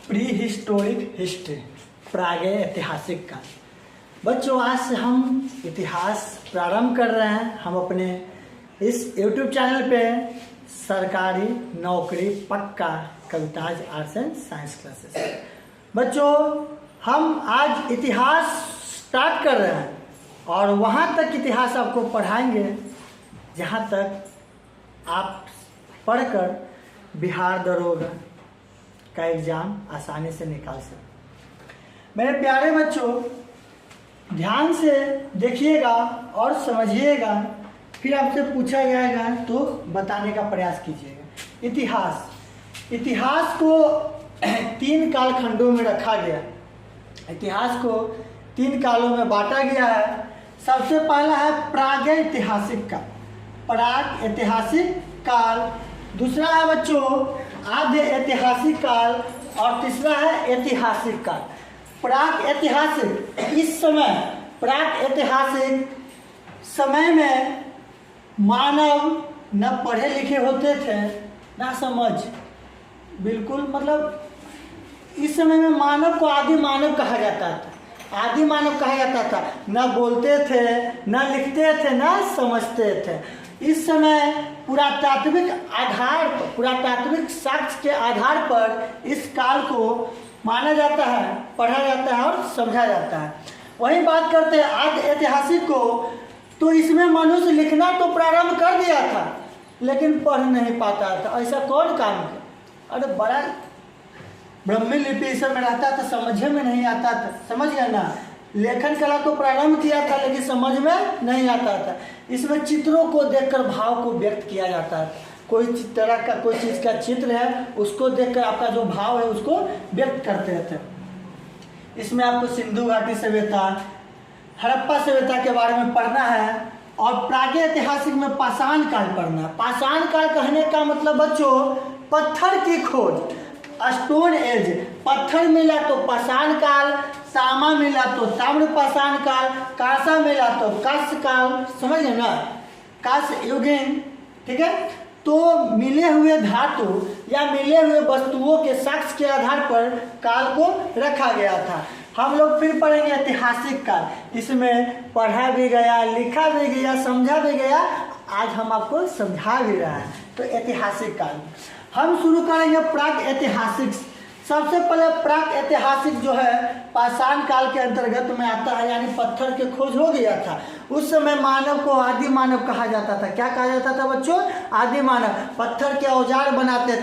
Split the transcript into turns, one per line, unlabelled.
Pre historic history, प्रागैतिहासिक ऐतिहासिक काल। बच्चों, आज से हम इतिहास प्रारंभ कर रहे हैं। हम अपने इस YouTube चैनल पे सरकारी नौकरी पक्का Kavita's arts and science classes. बच्चों, हम आज इतिहास स्टार्ट कर रहे हैं और वहाँ तक इतिहास आपको पढ़ाएंगे जहाँ तक आप पढ़कर बिहार दरोगा का एग्ज़ाम आसानी से निकाल सकें। मेरे प्यारे बच्चों, ध्यान से देखिएगा और समझिएगा, फिर आपसे पूछा जाएगा तो बताने का प्रयास कीजिएगा। इतिहास को 3 कालखंडों में रखा गया। इतिहास को 3 कालों में बांटा गया है। सबसे पहला है प्रागैतिहासिक काल, प्राग ऐतिहासिक काल। दूसरा है बच्चों आद्य ऐतिहासिक काल और तीसरा है ऐतिहासिक काल। प्राग ऐतिहासिक, इस समय प्राग ऐतिहासिक समय में मानव न पढ़े लिखे होते थे ना समझ, बिल्कुल मतलब इस समय में मानव को आदि मानव कहा जाता था। आदि मानव कहा जाता था, न बोलते थे, न लिखते थे, न समझते थे। इस समय पुरातात्विक साक्ष्य के आधार पर इस काल को माना जाता है, पढ़ा जाता है और समझा जाता है। वहीं बात करते हैं आद्य ऐतिहासिक को, तो इसमें मनुष्य लिखना तो प्रारंभ कर दिया था लेकिन पढ़ नहीं पाता था। ऐसा कौन काम किया? अरे बड़ा ब्राह्मी लिपि इस समय रहता था, समझे में नहीं आता था। समझ गए ना? लेखन कला तो प्रारंभ किया था लेकिन समझ में नहीं आता था। इसमें चित्रों को देखकर भाव को व्यक्त किया जाता है। कोई तरह का कोई चीज़ का चित्र है, उसको देखकर आपका जो भाव है उसको व्यक्त करते थे। इसमें आपको सिंधु घाटी सभ्यता, हड़प्पा सभ्यता के बारे में पढ़ना है और प्रागैतिहासिक में पाषाण काल पढ़ना है। पाषाण काल कहने का मतलब बच्चों पत्थर की खोज, स्टोन एज। पत्थर मिला तो पाषाण काल, तांबा मिला तो ताम्र पाषाण काल, कांसा मिला तो कांस्य काल। समझ गए ना? कांस्य युगीन, ठीक है। तो मिले हुए धातु या मिले हुए वस्तुओं के साक्ष्य के आधार पर काल को रखा गया था। हम लोग फिर पढ़ेंगे ऐतिहासिक काल। इसमें पढ़ा भी गया, लिखा भी गया, समझा भी गया। आज हम आपको समझा भी रहे हैं। तो ऐतिहासिक काल हम शुरू करेंगे प्राग ऐतिहासिक। सबसे पहले प्राग ऐतिहासिक जो है पाषाण काल के अंतर्गत में आता है, यानी पत्थर के खोज हो गया था। उस समय मानव को आदि मानव कहा जाता था। क्या कहा जाता था बच्चों? आदि मानव। पत्थर के औजार बनाते थे।